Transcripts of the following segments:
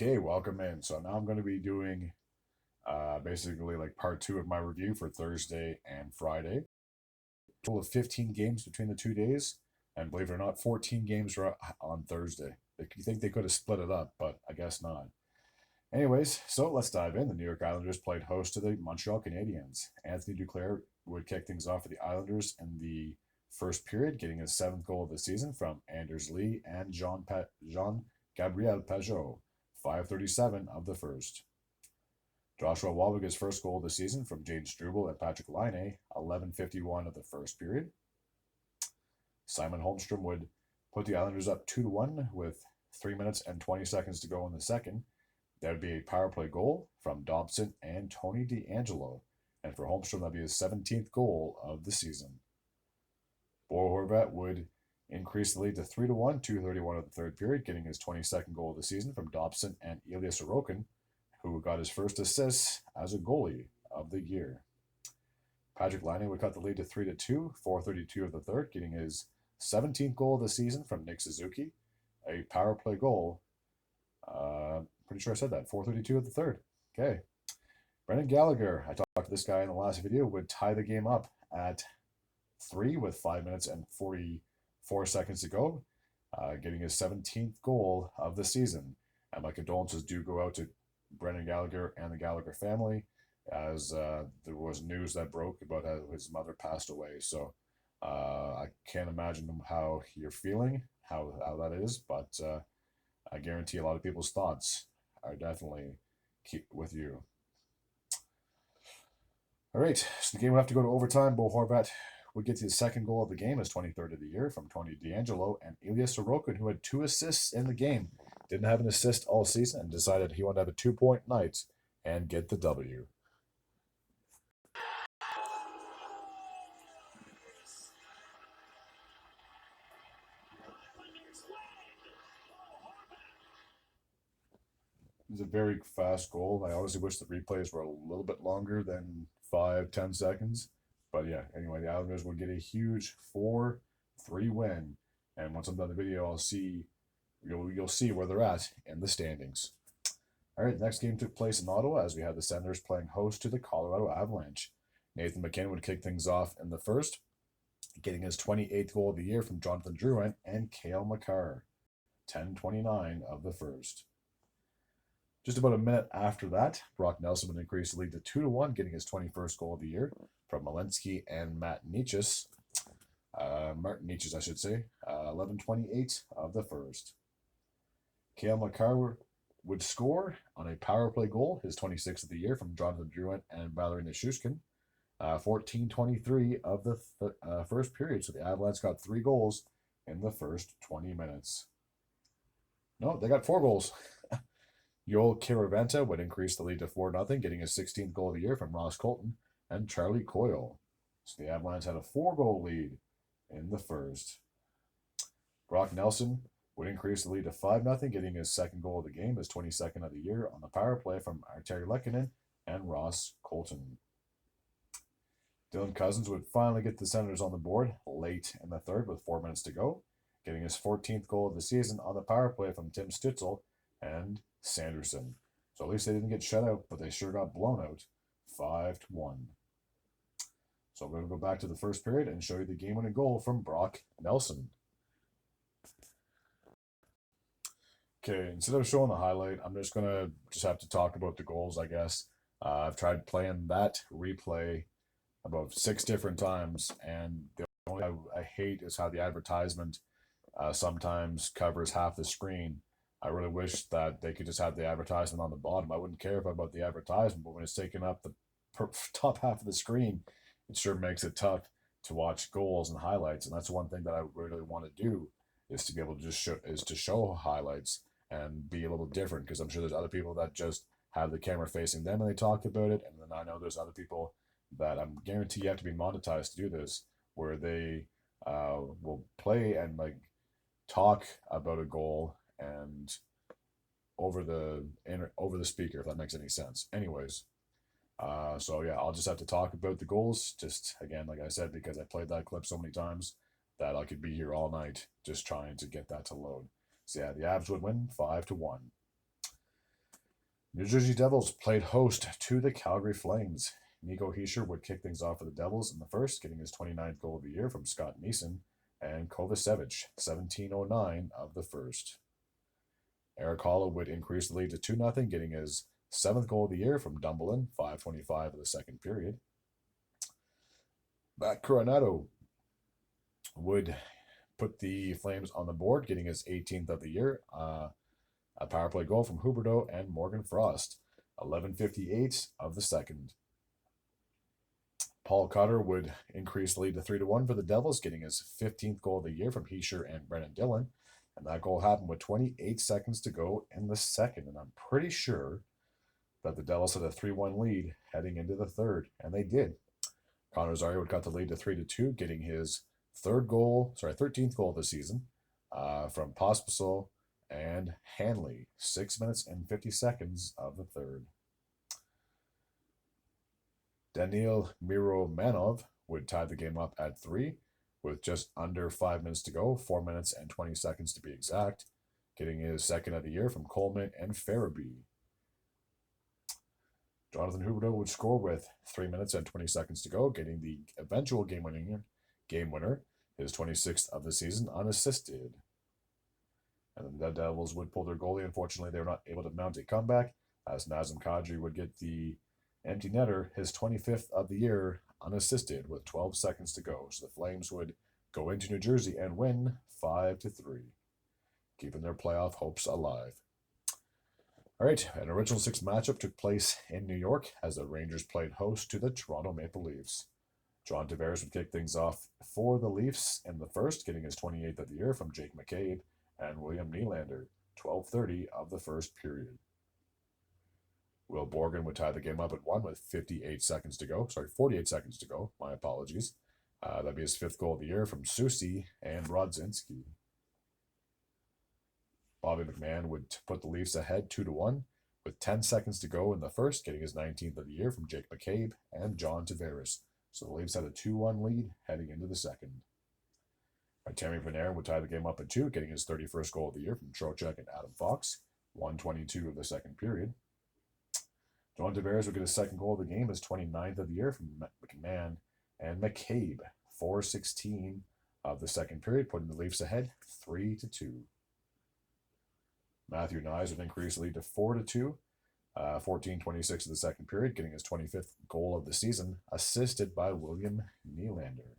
Okay, welcome in. So now I'm going to be doing basically like part two of my review for Thursday and Friday. Total of 15 games between the 2 days, and believe it or not, 14 games were on Thursday. You think they could have split it up, but I guess not. Anyways, so let's dive in. The New York Islanders played host to the Montreal Canadiens. Anthony Duclair would kick things off for the Islanders in the first period, getting his seventh goal of the season from Anders Lee and Jean Gabriel Pajot, 5:37 of the first. Joshua Walbig's first goal of the season from Jane Struble and Patrick Laine, 11:51 of the first period. Simon Holmstrom would put the Islanders up 2-1 with 3 minutes and 20 seconds to go in the second. That would be a power play goal from Dobson and Tony DeAngelo. And for Holmstrom, that would be his 17th goal of the season. Bo Horvat would increase the lead to 3-1, 2:31 of the third period, getting his 22nd goal of the season from Dobson and Ilya Sorokin, who got his first assist as a goalie of the year. Patrick Laine would cut the lead to 3-2, 4:32 of the third, getting his 17th goal of the season from Nick Suzuki, a power play goal. Pretty sure I said that, 4:32 of the third. Okay. Brendan Gallagher, I talked to this guy in the last video, would tie the game up at 3 with 5 minutes and 44 seconds to go, getting his 17th goal of the season. And my condolences do go out to Brendan Gallagher and the Gallagher family, as there was news that broke about how his mother passed away. So I can't imagine how you're feeling, how that is, but I guarantee a lot of people's thoughts are definitely with you. All right, so the game would have to go to overtime. Bo Horvat would get to his second goal of the game, his 23rd of the year, from Tony DeAngelo, and Ilya Sorokin, who had 2 assists in the game, didn't have an assist all season and decided he wanted to have a 2-point night and get the W. It was a very fast goal. I honestly wish the replays were a little bit longer than 5-10 seconds. But yeah, anyway, the Islanders would get a huge 4-3 win. And once I'm done the video, you'll see where they're at in the standings. All right, the next game took place in Ottawa as we had the Senators playing host to the Colorado Avalanche. Nathan MacKinnon would kick things off in the first, getting his 28th goal of the year from Jonathan Drouin and Cale Makar, 10:29 of the first. Just about a minute after that, Brock Nelson would increase the lead to 2-1, getting his 21st goal of the year from Malinsky and Martin Necas, I should say, 11:28 of the first. Cale Makar would score on a power play goal, his 26th of the year from Jonathan Drouin and Valery Nichushkin, 14:23 of the first period. So the Avalanche got 3 goals in the first 20 minutes. No, they got 4 goals. Yoel Kiravanta would increase the lead to 4-0, getting his 16th goal of the year from Ross Colton and Charlie Coyle. So the Avalanche had a 4-goal lead in the first. Brock Nelson would increase the lead to 5-0, getting his second goal of the game, his 22nd of the year, on the power play from Arturi Lehkonen and Ross Colton. Dylan Cousins would finally get the Senators on the board late in the third with 4 minutes to go, getting his 14th goal of the season on the power play from Tim Stützle and Sanderson. So at least they didn't get shut out, but they sure got blown out 5-1. So I'm going to go back to the first period and show you the game-winning goal from Brock Nelson. Okay, instead of showing the highlight, I'm just going to have to talk about the goals, I guess. I've tried playing that replay about 6 different times, and the only I hate is how the advertisement sometimes covers half the screen. I really wish that they could just have the advertisement on the bottom. I wouldn't care about the advertisement, but when it's taking up the top half of the screen, it sure makes it tough to watch goals and highlights. And that's one thing that I really want to do, is to be able to just show highlights and be a little different, because I'm sure there's other people that just have the camera facing them and they talk about it. And then I know there's other people that I'm guaranteed you have to be monetized to do this, where they will play and like talk about a goal and over the speaker, if that makes any sense. Anyways, so yeah, I'll just have to talk about the goals, just again, like I said, because I played that clip so many times that I could be here all night just trying to get that to load. So yeah, the Avs would win 5-1. New Jersey Devils played host to the Calgary Flames. Nico Hischier would kick things off for the Devils in the first, getting his 29th goal of the year from Scott Neeson, and Kovacevic, 17:09 of the first. Eric Holla would increase the lead to 2-0, getting his 7th goal of the year from Dumoulin, 5:25 of the second period. Matt Coronado would put the Flames on the board, getting his 18th of the year. A power play goal from Huberdeau and Morgan Frost, 11:58 of the second. Paul Cotter would increase the lead to 3-1 for the Devils, getting his 15th goal of the year from Hischier and Brennan Dillon. And that goal happened with 28 seconds to go in the second. And I'm pretty sure that the Devils had a 3-1 lead heading into the third, and they did. Connor Rosario would cut the lead to 3-2, getting his 13th goal of the season from Pospisil and Hanley, 6 minutes and 50 seconds of the third. Daniil Miromanov would tie the game up at 3 with just under 5 minutes to go, 4 minutes and 20 seconds to be exact, getting his 2nd of the year from Coleman and Farabee. Jonathan Huberdeau would score with 3 minutes and 20 seconds to go, getting the eventual game winner, his 26th of the season, unassisted. And the Devils would pull their goalie. Unfortunately, they were not able to mount a comeback, as Nazem Kadri would get the empty netter, his 25th of the year, unassisted with 12 seconds to go. So the Flames would go into New Jersey and win 5-3, keeping their playoff hopes alive. All right, an original six matchup took place in New York as the Rangers played host to the Toronto Maple Leafs. John Tavares would kick things off for the Leafs in the first, getting his 28th of the year from Jake McCabe and William Nylander, 12:30 of the first period. Will Borgen would tie the game up at 1 with 48 seconds to go. My apologies. That'd be his 5th goal of the year from Susie and Brodzinski. Bobby McMahon would put the Leafs ahead 2-1 with 10 seconds to go in the first, getting his 19th of the year from Jake McCabe and John Tavares. So the Leafs had a 2-1 lead heading into the second. Tammy Panarin would tie the game up at 2, getting his 31st goal of the year from Trocheck and Adam Fox, 1:22 of the second period. John Tavares would get his 2nd goal of the game, his 29th of the year from McMahon and McCabe, 4:16 of the second period, putting the Leafs ahead 3-2. Matthew Knies would increase the lead to 4-2, 14:26 of the second period, getting his 25th goal of the season, assisted by William Nylander.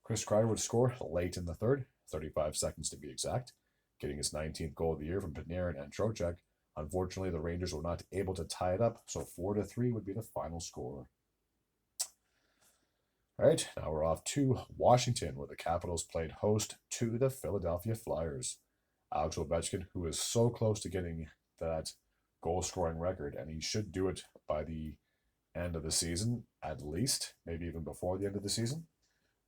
Chris Kreider would score late in the third, 35 seconds to be exact, getting his 19th goal of the year from Panarin and Trocheck. Unfortunately, the Rangers were not able to tie it up, so 4-3 would be the final score. All right, now we're off to Washington, where the Capitals played host to the Philadelphia Flyers. Alex Ovechkin, who is so close to getting that goal-scoring record, and he should do it by the end of the season, at least, maybe even before the end of the season,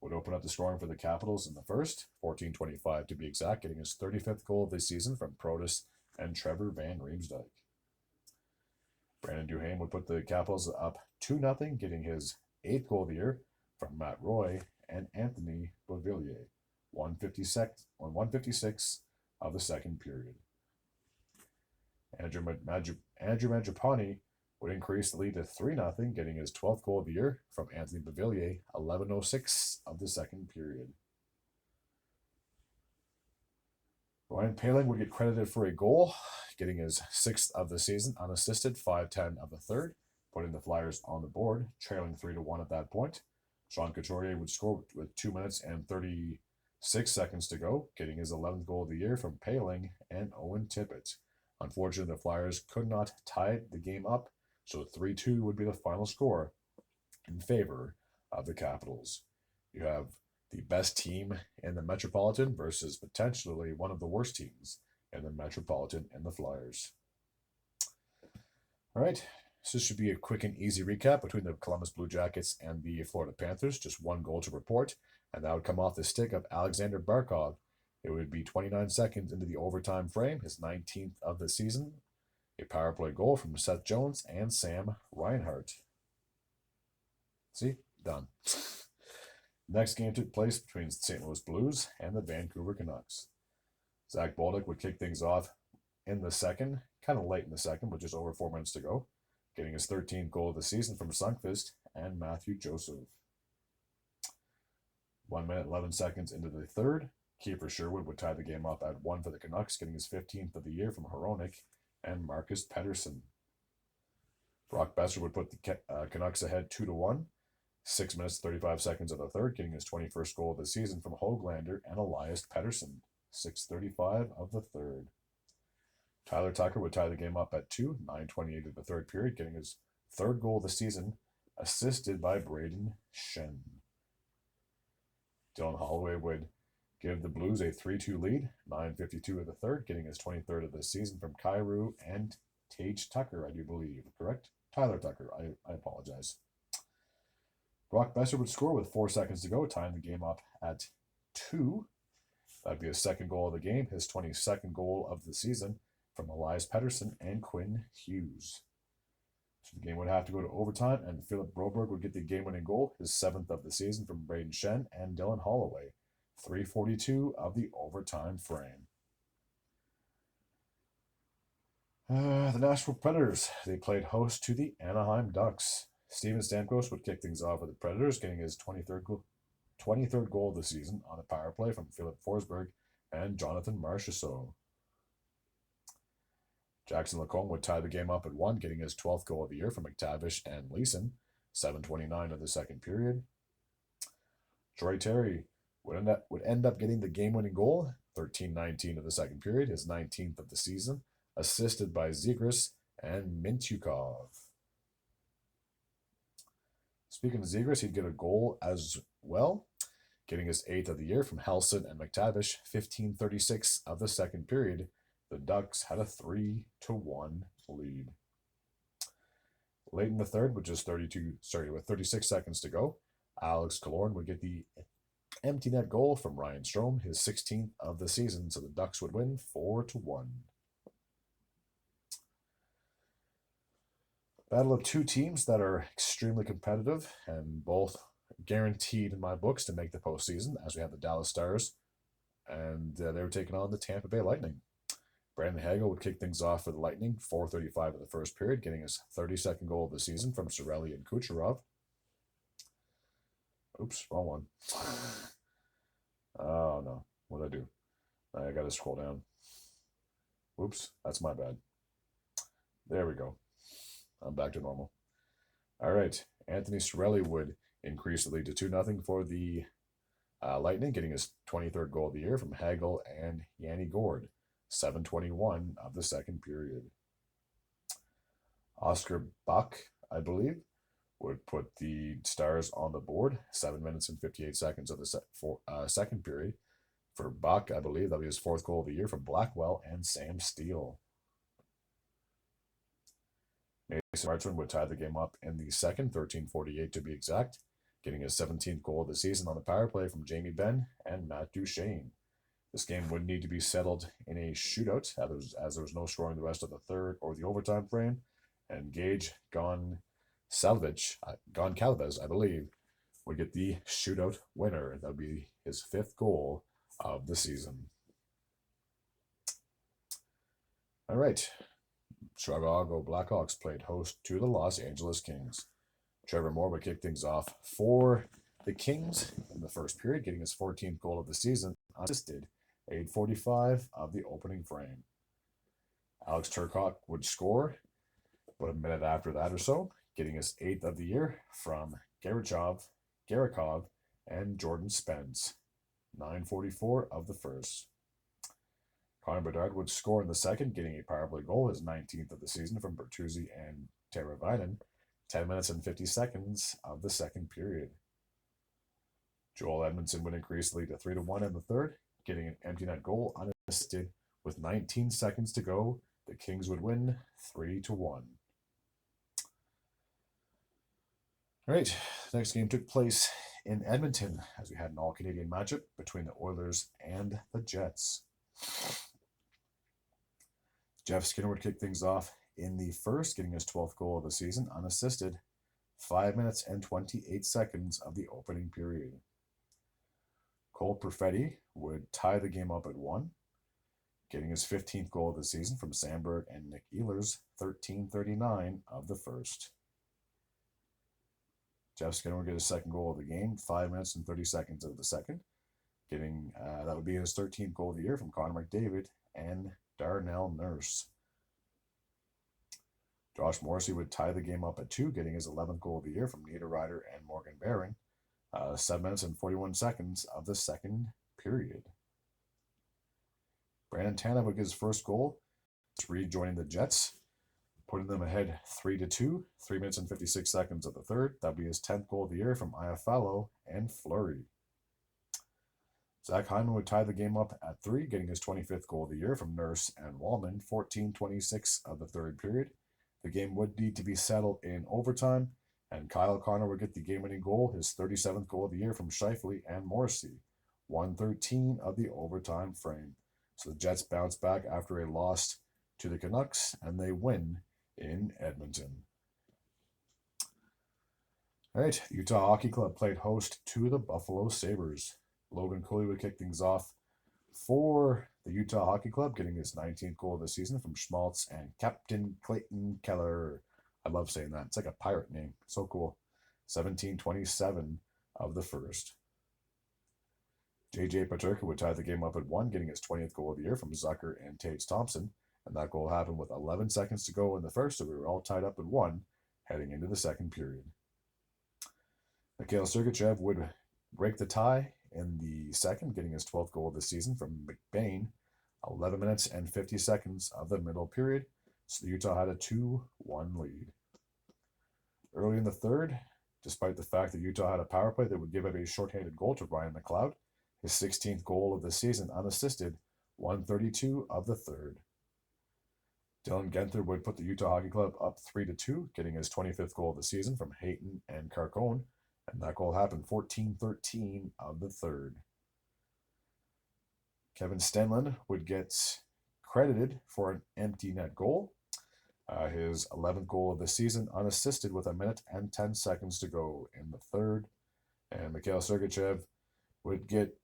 would open up the scoring for the Capitals in the first, 14:25 to be exact, getting his 35th goal of the season from Protas and Trevor Van Riemsdyk. Brandon Duhaime would put the Capitals up 2-0, getting his 8th goal of the year from Matt Roy and Anthony Beauvillier, 1:56 of the second period. Andrew Mangiapane would increase the lead to 3-0, getting his 12th goal of the year from Anthony Beauvillier, 11:06 of the second period. Ryan Poehling would get credited for a goal, getting his 6th of the season unassisted, 5:10 of the third, putting the Flyers on the board, trailing 3-1 at that point. Sean Couturier would score with 2 minutes and 36 seconds to go, getting his 11th goal of the year from Poehling and Owen Tippett. Unfortunately, the Flyers could not tie the game up, so 3-2 would be the final score in favor of the Capitals. You have the best team in the Metropolitan versus potentially one of the worst teams in the Metropolitan and the Flyers. All right, so this should be a quick and easy recap between the Columbus Blue Jackets and the Florida Panthers. Just one goal to report, and that would come off the stick of Alexander Barkov. It would be 29 seconds into the overtime frame, his 19th of the season. A power play goal from Seth Jones and Sam Reinhart. See? Done. Next game took place between the St. Louis Blues and the Vancouver Canucks. Zach Bolduc would kick things off in the second, kind of late in the second, with just over 4 minutes to go, getting his 13th goal of the season from Sundqvist and Matthew Joseph. 1 minute, 11 seconds into the third, Kiefer Sherwood would tie the game up at 1 for the Canucks, getting his 15th of the year from Hronek and Marcus Pettersson. Brock Besser would put the Canucks ahead 2-1. 6 minutes, 35 seconds of the third, getting his 21st goal of the season from Höglander and Elias Pettersson. 6:35 of the third. Tyler Tucker would tie the game up at 2, 9:28 of the third period, getting his third goal of the season, assisted by Braden Shen. Dylan Holloway would give the Blues a 3-2 lead, 9:52 of the third, getting his 23rd of the season from Kyrou and Tage Tucker, I do believe, correct? Tyler Tucker, I apologize. Brock Besser would score with 4 seconds to go, tying the game up at 2. That'd be his second goal of the game, his 22nd goal of the season from Elias Pettersson and Quinn Hughes. So the game would have to go to overtime, and Philip Broberg would get the game-winning goal, his 7th of the season from Braden Shen and Dylan Holloway. 3:42 of the overtime frame. The Nashville Predators, they played host to the Anaheim Ducks. Steven Stamkos would kick things off with the Predators, getting his 23rd goal of the season on a power play from Philip Forsberg and Jonathan Marchessault. Jackson Lacombe would tie the game up at 1, getting his 12th goal of the year from McTavish and Leeson, 7:29 of the second period. Troy Terry would end up getting the game-winning goal, 13:19 of the second period, his 19th of the season, assisted by Zegras and Mintyukov. Speaking of Zegras, he'd get a goal as well, getting his 8th of the year from Helson and McTavish, 15:36 of the second period. The Ducks had a 3-1 lead. Late in the third, with 36 seconds to go, Alex Killorn would get the empty net goal from Ryan Strome, his 16th of the season, so the Ducks would win 4-1. Battle of two teams that are extremely competitive and both guaranteed in my books to make the postseason, as we have the Dallas Stars, and they were taking on the Tampa Bay Lightning. Brandon Hagel would kick things off for the Lightning, 4:35 of the first period, getting his 32nd goal of the season from Cirelli and Kucherov. Oops, wrong one. Oh, no. What'd I do? I got to scroll down. Oops, that's my bad. There we go. I'm back to normal. All right. Anthony Cirelli would increase the lead to 2-0 for the Lightning, getting his 23rd goal of the year from Hagel and Yanni Gord, 7:21 of the second period. Oscar Buck, I believe, would put the Stars on the board, 7 minutes and 58 seconds of the second period. For Buck, I believe that'll be his 4th goal of the year from Blackwell and Sam Steele. Mason Marchand would tie the game up in the second, 13:48 to be exact, getting his 17th goal of the season on the power play from Jamie Benn and Matt Duchene. This game would need to be settled in a shootout, as there was no scoring the rest of the third or the overtime frame, and Gage Goncalves, I believe, would get the shootout winner. That would be his 5th goal of the season. All right. Chicago Blackhawks played host to the Los Angeles Kings. Trevor Moore would kick things off for the Kings in the first period, getting his 14th goal of the season, unassisted, 8:45 of the opening frame. Alex Turcotte would score about a minute after that or so, getting his 8th of the year from Garakov and Jordan Spence, 9:44 of the first. Connor Bedard would score in the second, getting a power play goal, his 19th of the season from Bertuzzi and Teravainen, 10 minutes and 50 seconds of the second period. Joel Edmondson would increase the lead to 3-1 in the third, getting an empty net goal unassisted with 19 seconds to go. The Kings would win 3-1. All right, the next game took place in Edmonton as we had an all-Canadian matchup between the Oilers and the Jets. Jeff Skinner would kick things off in the first, getting his 12th goal of the season unassisted, 5 minutes and 28 seconds of the opening period. Cole Perfetti would tie the game up at 1, getting his 15th goal of the season from Sandberg and Nick Ehlers, 13:39 of the first. Jeff Skinner would get his second goal of the game, 5 minutes and 30 seconds of the second. Getting that would be his 13th goal of the year from Connor McDavid and Darnell Nurse. Josh Morrissey would tie the game up at 2, getting his 11th goal of the year from Niederreiter and Morgan Barron, 7 minutes and 41 seconds of the second period. Brandon Tanev would get his first goal, rejoining the Jets, putting them ahead 3-2, 3 minutes and 56 seconds of the third. That would be his 10th goal of the year from Iafallo and Fleury. Zach Hyman would tie the game up at 3, getting his 25th goal of the year from Nurse and Wallman, 14:26 of the third period. The game would need to be settled in overtime, and Kyle Connor would get the game-winning goal, his 37th goal of the year from Scheifele and Morrissey, 1:13 of the overtime frame. So the Jets bounce back after a loss to the Canucks, and they win in Edmonton. All right, Utah Hockey Club played host to the Buffalo Sabres. Logan Cooley would kick things off for the Utah Hockey Club, getting his 19th goal of the season from Schmaltz and Captain Clayton Keller. I love saying that. It's like a pirate name. So cool. 17:27 of the first. J.J. Peterka would tie the game up at 1, getting his 20th goal of the year from Zucker and Tates Thompson. And that goal happened with 11 seconds to go in the first, so we were all tied up at 1 heading into the second period. Mikhail Sergachev would break the tie in the second, getting his 12th goal of the season from McBain, 11 minutes and 50 seconds of the middle period. So Utah had a 2-1 lead. Early in the third, despite the fact that Utah had a power play that would give up a shorthanded goal to Ryan McLeod, his 16th goal of the season unassisted, 1:32 of the third. Dylan Genther would put the Utah Hockey Club up 3-2, getting his 25th goal of the season from Hayton and Carcone, and that goal happened 14:13 of the third. Kevin Stenlund would get credited for an empty net goal, his 11th goal of the season, unassisted with 1 minute and 10 seconds to go in the third. And Mikhail Sergachev would get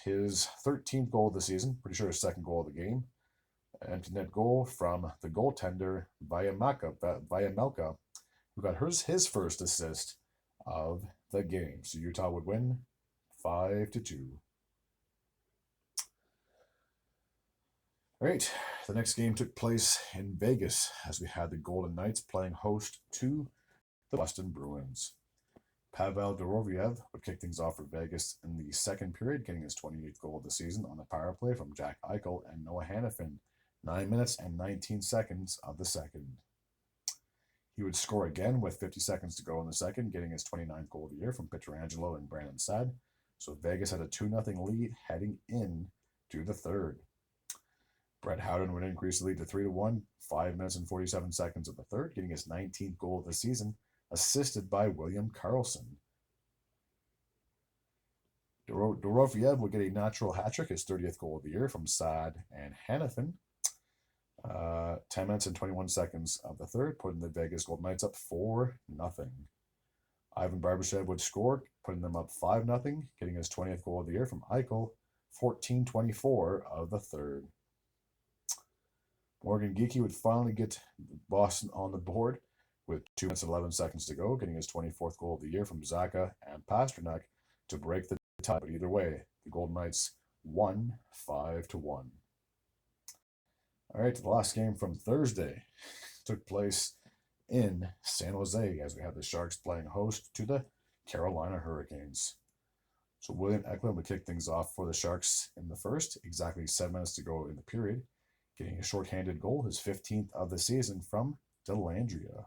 his 13th goal of the season, pretty sure his second goal of the game, empty net goal from the goaltender Vayamelka, who got his first assist of the game. So Utah would win 5-2. All right, the next game took place in Vegas as we had the Golden Knights playing host to the Boston Bruins. Pavel Dorofeyev would kick things off for Vegas in the second period, getting his 28th goal of the season on the power play from Jack Eichel and Noah Hanifin, 9 minutes and 19 seconds of the second. He would score again with 50 seconds to go in the second, getting his 29th goal of the year from Pietrangelo and Brandon Saad. So Vegas had a 2-0 lead heading in to the third. Brett Howden would increase the lead to 3-1, 5 minutes and 47 seconds of the third, getting his 19th goal of the season, assisted by William Karlsson. Dorofeyev would get a natural hat trick, his 30th goal of the year from Saad and Hanifin. 10 minutes and 21 seconds of the third, putting the Vegas Golden Knights up 4-0. Ivan Barbashev would score, putting them up 5-0, getting his 20th goal of the year from Eichel, 14:24 of the third. Morgan Geekie would finally get Boston on the board with 2 minutes and 11 seconds to go, getting his 24th goal of the year from Zacha and Pasternak to break the tie. But either way, the Golden Knights won 5-1. All right, the last game from Thursday took place in San Jose as we had the Sharks playing host to the Carolina Hurricanes. So William Eklund would kick things off for the Sharks in the first, exactly 7 minutes to go in the period, getting a shorthanded goal, his 15th of the season from Dellandrea.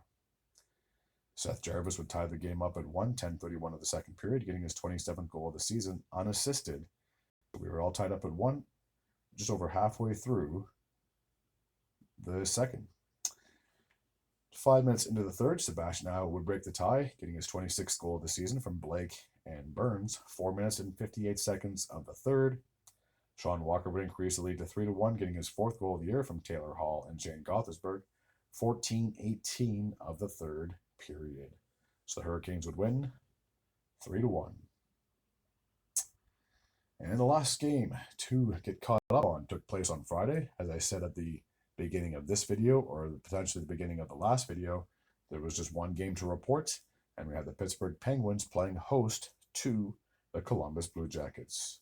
Seth Jarvis would tie the game up at 10:31 of the second period, getting his 27th goal of the season unassisted. We were all tied up at 1, just over halfway through the second. 5 minutes into the third, Sebastian Aho would break the tie, getting his 26th goal of the season from Blake and Burns, 4 minutes and 58 seconds of the third. Sean Walker would increase the lead to 3-1, getting his 4th goal of the year from Taylor Hall and Shane Gothisberg, 14:18 of the third period. So the Hurricanes would win 3-1. And the last game to get caught up on took place on Friday. As I said at the beginning of this video, or potentially the beginning of the last video, there was just one game to report, and we had the Pittsburgh Penguins playing host to the Columbus Blue Jackets.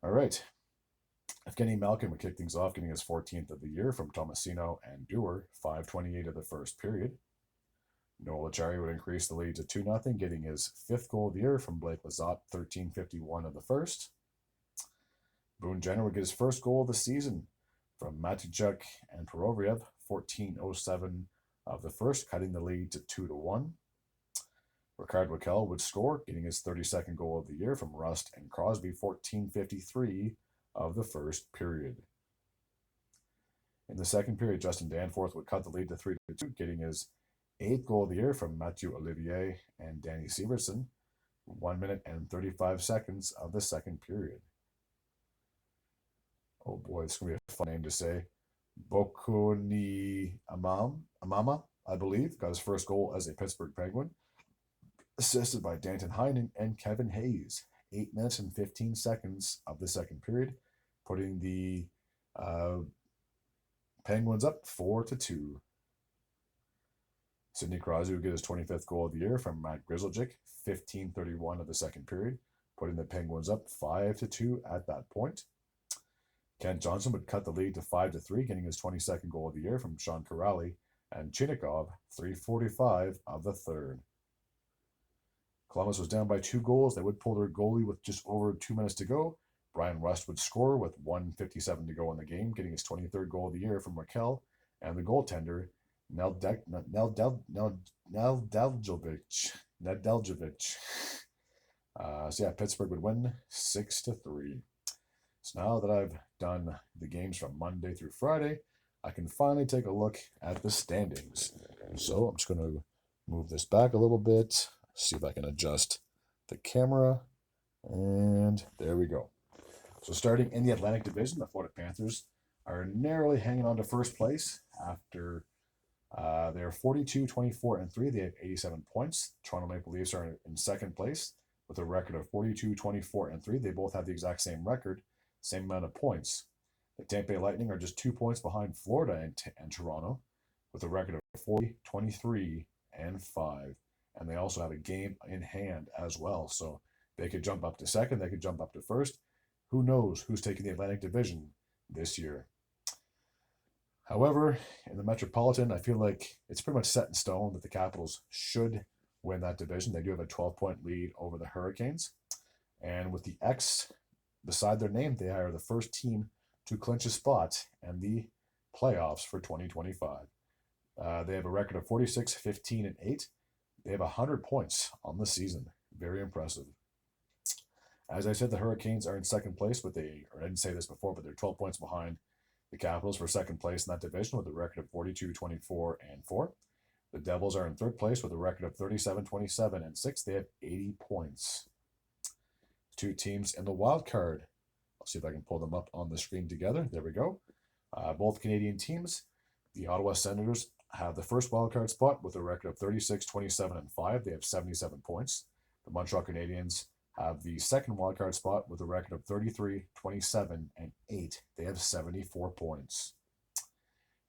All right. Evgeny Malkin would kick things off, getting his 14th of the year from Tomasino and Dewar, 5:28 of the first period. Noel Acciari would increase the lead to 2-0, getting his 5th goal of the year from Blake Lizotte, 13:51 of the first. Boone Jenner would get his first goal of the season from Matijuk and Peroviev, 14:07 of the first, cutting the lead to 2-1. Rickard Rakell would score, getting his 32nd goal of the year from Rust and Crosby, 14:53 of the first period. In the second period, Justin Danforth would cut the lead to 3-2, getting his 8th goal of the year from Mathieu Olivier and Danny Severson, 1 minute and 35 seconds of the second period. Oh boy, it's going to be a fun name to say. Bokuni Amama, I believe, got his first goal as a Pittsburgh Penguin, assisted by Danton Heinen and Kevin Hayes. 8 minutes and 15 seconds of the second period, putting the Penguins up 4-2. Sidney Crosby would get his 25th goal of the year from Matt Grizzlejic, 15:31 of the second period, putting the Penguins up 5-2 at that point. Kent Johnson would cut the lead to 5-3, getting his 22nd goal of the year from Sean Kuraly and Chinnikov, 3:45 of the third. Columbus was down by 2 goals. They would pull their goalie with just over 2 minutes to go. Brian Rust would score with 1:57 to go in the game, getting his 23rd goal of the year from Rakell and the goaltender, Nedeljkovic. So yeah, Pittsburgh would win 6-3. So now that I've done the games from Monday through Friday, I can finally take a look at the standings. So I'm just going to move this back a little bit, see if I can adjust the camera, and there we go. So starting in the Atlantic Division, the Florida Panthers are narrowly hanging on to first place after they're 42-24-3. They have 87 points. Toronto Maple Leafs are in second place with a record of 42-24-3. They both have the exact same record, same amount of points. The Tampa Bay Lightning are just 2 points behind Florida and Toronto with a record of 40-23-5. And they also have a game in hand as well. So they could jump up to second. They could jump up to first. Who knows who's taking the Atlantic Division this year? However, in the Metropolitan, I feel like it's pretty much set in stone that the Capitals should win that division. They do have a 12-point lead over the Hurricanes. And with the X beside their name, they are the first team to clinch a spot in the playoffs for 2025. They have a record of 46-15-8. They have 100 points on the season. Very impressive. As I said, the Hurricanes are in second place I didn't say this before, but they're 12 points behind the Capitals for second place in that division with a record of 42-24-4. The Devils are in third place with a record of 37-27-6. They have 80 points. 2 teams in the wild card. I'll see if I can pull them up on the screen together. There we go. Both Canadian teams. The Ottawa Senators have the first wild card spot with a record of 36-27-5. They have 77 points. The Montreal Canadiens have the second wildcard spot with a record of 33-27-8. They have 74 points.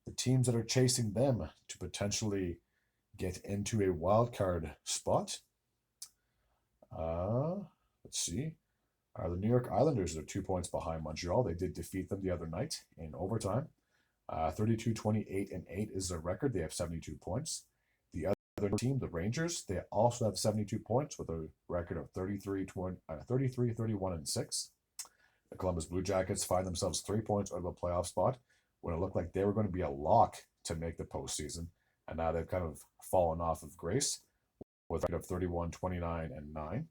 The teams that are chasing them to potentially get into a wildcard spot, let's see, are the New York Islanders. They're 2 points behind Montreal. They did defeat them the other night in overtime. 32-28-8 is their record. They have 72 points. The other team, the Rangers, they also have 72 points with a record of 33-31-6. The Columbus Blue Jackets find themselves 3 points out of a playoff spot when it looked like they were going to be a lock to make the postseason. And now they've kind of fallen off of grace with a record of 31-29-9.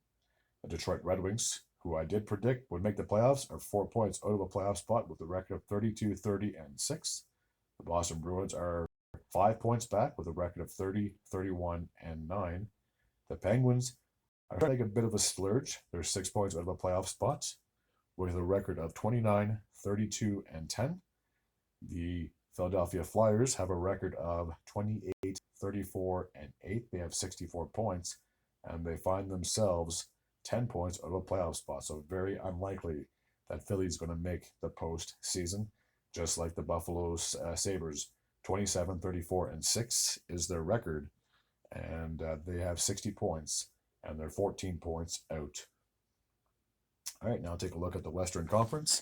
The Detroit Red Wings, who I did predict would make the playoffs, are 4 points out of a playoff spot with a record of 32-30-6. The Boston Bruins are 5 points back with a record of 30-31-9. The Penguins are trying to make a bit of a splurge. They're 6 points out of a playoff spot with a record of 29-32-10. The Philadelphia Flyers have a record of 28-34-8. They have 64 points. and they find themselves 10 points out of a playoff spot. So very unlikely that Philly's going to make the postseason, just like the Buffalo Sabres. 27, 34, and 6 is their record, and they have 60 points, and they're 14 points out. All right, now take a look at the Western Conference,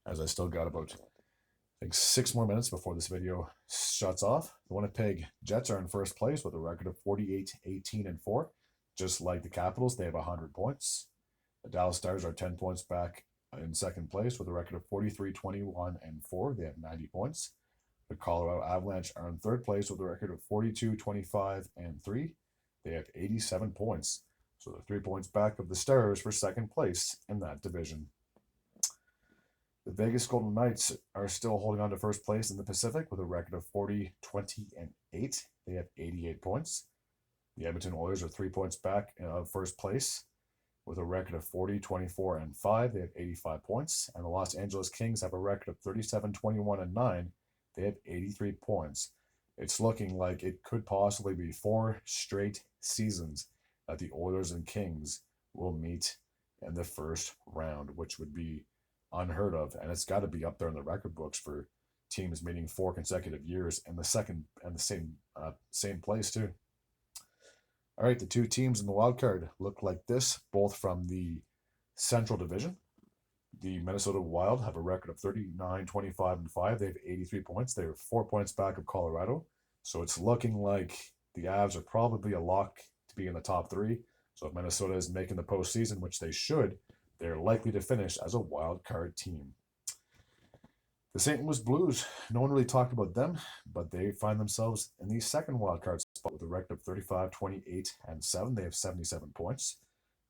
as I still got about, I think, 6 more minutes before this video shuts off. The Winnipeg Jets are in first place with a record of 48, 18, and 4. Just like the Capitals, they have 100 points. The Dallas Stars are 10 points back in second place with a record of 43, 21, and 4. They have 90 points. The Colorado Avalanche are in third place with a record of 42, 25, and 3. They have 87 points. So they're 3 points back of the Stars for second place in that division. The Vegas Golden Knights are still holding on to first place in the Pacific with a record of 40, 20, and 8. They have 88 points. The Edmonton Oilers are 3 points back of first place with a record of 40, 24, and 5. They have 85 points. And the Los Angeles Kings have a record of 37, 21, and 9. They have 83 points. It's looking like it could possibly be 4 straight seasons that the Oilers and Kings will meet in the first round, which would be unheard of. And it's got to be up there in the record books for teams meeting 4 consecutive years in the same place too. All right, the 2 teams in the wild card look like this, both from the Central Division. The Minnesota Wild have a record of 39, 25, and 5. They have 83 points. They're 4 points back of Colorado. So it's looking like the Avs are probably a lock to be in the top 3. So if Minnesota is making the postseason, which they should, they're likely to finish as a wild card team. The St. Louis Blues, no one really talked about them, but they find themselves in the second wild card spot with a record of 35, 28, and 7. They have 77 points.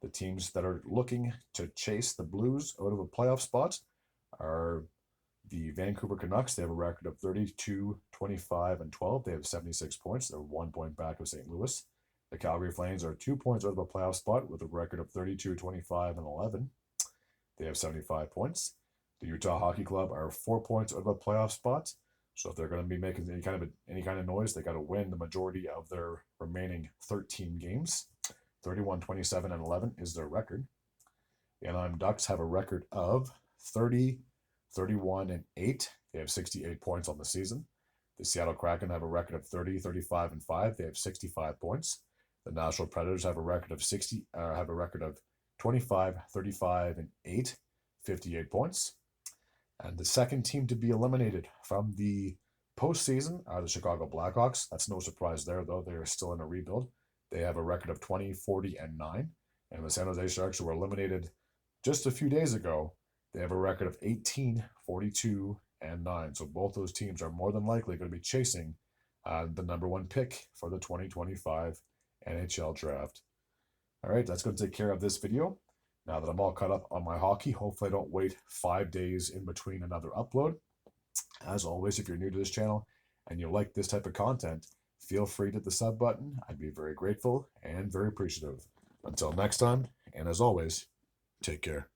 The teams that are looking to chase the Blues out of a playoff spot are the Vancouver Canucks. They have a record of 32, 25, and 12. They have 76 points. They're 1 point back of St. Louis. The Calgary Flames are 2 points out of a playoff spot with a record of 32, 25, and 11. They have 75 points. The Utah Hockey Club are 4 points out of a playoff spot. So if they're going to be making any kind of noise, they got to win the majority of their remaining 13 games. 31, 27, and 11 is their record. The Anaheim Ducks have a record of 30, 31, and 8. They have 68 points on the season. The Seattle Kraken have a record of 30, 35, and 5. They have 65 points. The Nashville Predators have a record of 25, 35, and 8, 58 points. And the second team to be eliminated from the postseason are the Chicago Blackhawks. That's no surprise there, though. They are still in a rebuild. They have a record of 20, 40, and 9. And the San Jose Sharks, who were eliminated just a few days ago, they have a record of 18, 42, and 9. So both those teams are more than likely going to be chasing the number 1 pick for the 2025 NHL draft. All right, that's going to take care of this video. Now that I'm all caught up on my hockey, hopefully I don't wait 5 days in between another upload. As always, if you're new to this channel and you like this type of content, feel free to hit the sub button. I'd be very grateful and very appreciative. Until next time, and as always, take care.